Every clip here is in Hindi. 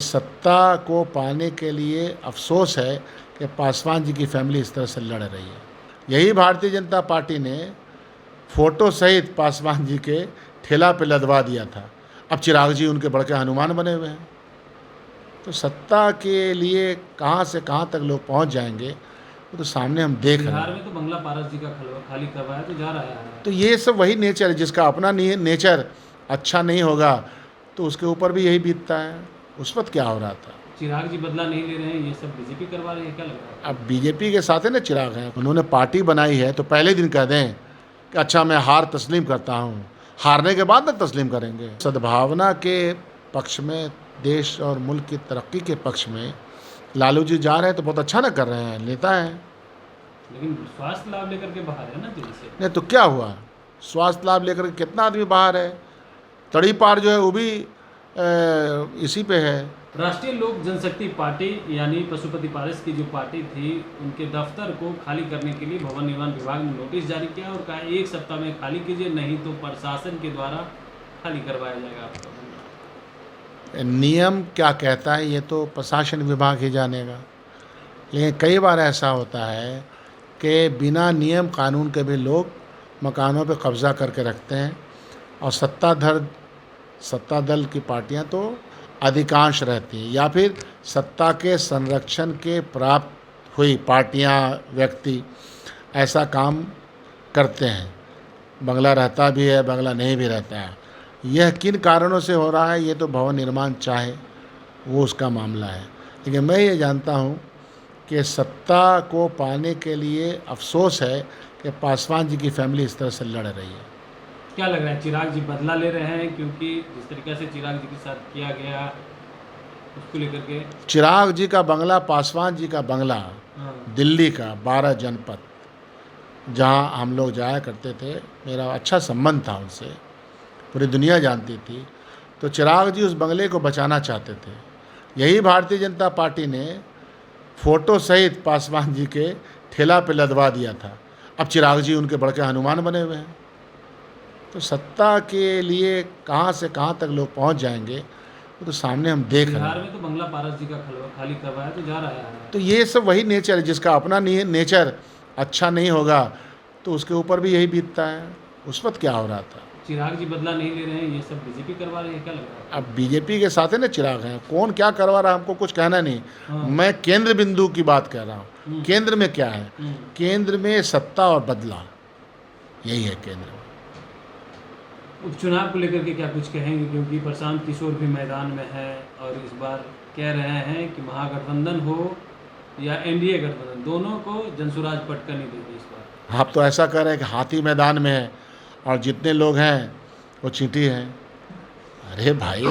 सत्ता को पाने के लिए अफसोस है कि पासवान जी की फैमिली इस तरह से लड़ रही है। यही भारतीय जनता पार्टी ने फ़ोटो सहित पासवान जी के ठेला पे लदवा दिया था। अब चिराग जी उनके बड़के हनुमान बने हुए हैं। तो सत्ता के लिए कहाँ से कहाँ तक लोग पहुँच जाएंगे वो तो सामने हम देख रहे बिहार हैं। में तो बंगला पारस जी का खाली करवाया तो जा रहा है। तो ये सब वही नेचर है, जिसका अपना नेचर अच्छा नहीं होगा तो उसके ऊपर भी यही बीतता है। उस वक्त क्या हो रहा था? चिराग जी बदला नहीं ले रहे हैं, ये सब बीजेपी करवा रही है, क्या लग रहा है? अब बीजेपी के साथ है ना चिराग हैं, उन्होंने पार्टी बनाई है तो पहले दिन कह दें कि अच्छा मैं हार तस्लीम करता हूँ, हारने के बाद ना तस्लीम करेंगे। सद्भावना के पक्ष में, देश और मुल्क की तरक्की के पक्ष में लालू जी जा रहे हैं तो बहुत अच्छा ना कर रहे हैं, नेता हैं। लेकिन स्वास्थ्य लाभ लेकर के बाहर है ना दिल्ली से। नहीं तो क्या हुआ? स्वास्थ्य लाभ लेकर के कितना आदमी बाहर है? तड़ी पार जो है वो भी इसी पे है। राष्ट्रीय लोक जनशक्ति पार्टी यानी पशुपति पारस की जो पार्टी थी, उनके दफ्तर को खाली करने के लिए भवन निर्माण विभाग ने नोटिस जारी किया और कहा 1 सप्ताह में खाली कीजिए, नहीं तो प्रशासन के द्वारा खाली करवाया जाएगा आपका। नियम क्या कहता है ये तो प्रशासन विभाग ही जानेगा, लेकिन कई बार ऐसा होता है कि बिना नियम कानून के भी लोग मकानों पे कब्ज़ा करके रखते हैं और सत्ता दल की पार्टियां तो अधिकांश रहती हैं, या फिर सत्ता के संरक्षण के प्राप्त हुई पार्टियां, व्यक्ति ऐसा काम करते हैं। बंगला रहता भी है, बंगला नहीं भी रहता है। यह किन कारणों से हो रहा है ये तो भवन निर्माण चाहे वो उसका मामला है, लेकिन मैं ये जानता हूँ कि सत्ता को पाने के लिए अफसोस है कि पासवान जी की फैमिली इस तरह से लड़ रही है। क्या लग रहा है, चिराग जी बदला ले रहे हैं? क्योंकि जिस तरीके से चिराग जी के साथ किया गया उसको लेकर के। चिराग जी का बंगला, पासवान जी का बंगला, हाँ। दिल्ली का 12 जनपद, जहाँ हम लोग जाया करते थे, मेरा अच्छा संबंध था उनसे, पूरी दुनिया जानती थी। तो चिराग जी उस बंगले को बचाना चाहते थे। यही भारतीय जनता पार्टी ने फ़ोटो सहित पासवान जी के ठेला पे लदवा दिया था। अब चिराग जी उनके बड़के हनुमान बने हुए हैं। तो सत्ता के लिए कहाँ से कहाँ तक लोग पहुँच जाएंगे वो तो सामने हम देख रहे बिहार हैं। में तो बंगला पारस जी का खाली करवाया तो जा रहा है। तो ये सब वही नेचर है, जिसका अपना नेचर अच्छा नहीं होगा तो उसके ऊपर भी यही बीतता है। उस वक्त क्या हो रहा था? चिराग जी बदला नहीं ले रहे हैं, ये सब बीजेपी करवा रही है, क्या लग रहा है? अब बीजेपी के साथ है ना चिराग हैं, कौन क्या करवा रहा है हमको कुछ कहना नहीं। हाँ। मैं केंद्र बिंदु की बात कर रहा हूँ। केंद्र में क्या है? केंद्र में सत्ता और बदला, यही है केंद्र में। उपचुनाव को लेकर के क्या कुछ कहेंगे? क्योंकि प्रशांत किशोर भी मैदान में है और इस बार कह रहे हैं कि महागठबंधन हो या एनडीए गठबंधन, दोनों को जनसुराज पटकनी देगी इस बार। आप तो ऐसा कह रहे हैं कि हाथी मैदान में है और जितने लोग हैं वो चींटी हैं। अरे भाई,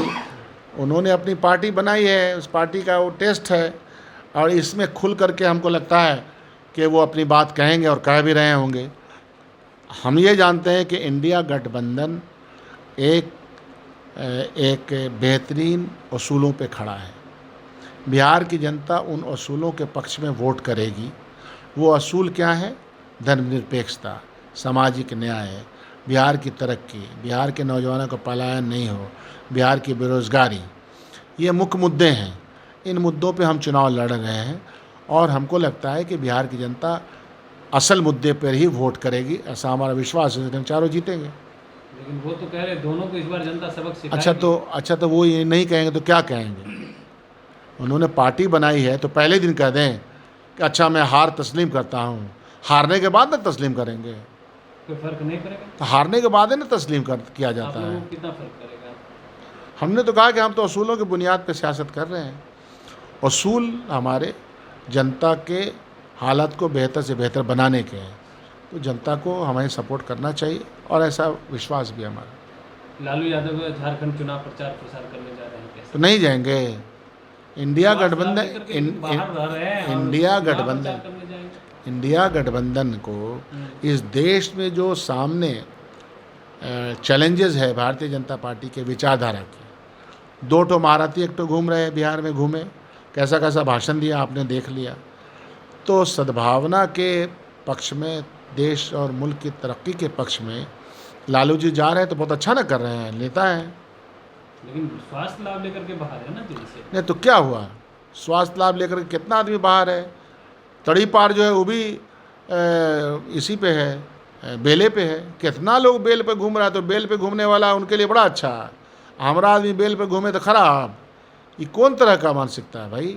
उन्होंने अपनी पार्टी बनाई है, उस पार्टी का वो टेस्ट है और इसमें खुल करके हमको लगता है कि वो अपनी बात कहेंगे और कह भी रहे होंगे। हम ये जानते हैं कि इंडिया गठबंधन एक बेहतरीन असूलों पे खड़ा है। बिहार की जनता उन असूलों के पक्ष में वोट करेगी। वो असूल क्या है? धर्मनिरपेक्षता, सामाजिक न्याय, बिहार की तरक्की, बिहार के नौजवानों का पलायन नहीं हो, बिहार की बेरोज़गारी, ये मुख्य मुद्दे हैं। इन मुद्दों पे हम चुनाव लड़ रहे हैं और हमको लगता है कि बिहार की जनता असल मुद्दे पर ही वोट करेगी, ऐसा हमारा विश्वास है कि हम चारों जीतेंगे। लेकिन वो तो कह रहे दोनों को इस बार जनता सबक सिखाएगी। अच्छा तो वो ये नहीं कहेंगे तो क्या कहेंगे? उन्होंने पार्टी बनाई है तो पहले दिन कह दें कि अच्छा मैं हार तस्लीम करता हूँ, हारने के बाद ना तस्लीम करेंगे। कोई फर्क नहीं पड़ेगा? तो हारने के बाद है ना तस्लीम किया जाता है। कितना फर्क करेगा? हमने तो कहा कि हम तो असूलों की बुनियाद पर सियासत कर रहे हैं। असूल हमारे जनता के हालात को बेहतर से बेहतर बनाने के हैं, तो जनता को हमें सपोर्ट करना चाहिए और ऐसा विश्वास भी हमारा। लालू यादव झारखंड चुनाव प्रचार प्रसार करने जा रहे हैं, कैसे? तो नहीं जाएंगे। इंडिया गठबंधन को इस देश में जो सामने चैलेंजेस है भारतीय जनता पार्टी के विचारधारा की, 2 ठो महारथी एक तो घूम रहे हैं बिहार में, घूमे कैसा कैसा भाषण दिया आपने देख लिया। तो सद्भावना के पक्ष में, देश और मुल्क की तरक्की के पक्ष में लालू जी जा रहे हैं तो बहुत अच्छा ना कर रहे हैं, नेता हैं। लेकिन स्वास्थ्य लाभ लेकर के बाहर है ना जेल से। नहीं तो क्या हुआ, स्वास्थ्य लाभ लेकर के कितना आदमी बाहर है। तड़ीपार जो है वो भी इसी पे है, बेले पे है। कितना लोग बेल पे घूम रहा है, तो बेल पे घूमने वाला उनके लिए बड़ा अच्छा है। हमारा आदमी बेल पे घूमे तो खराब। ये कौन तरह का मानसिकता है भाई।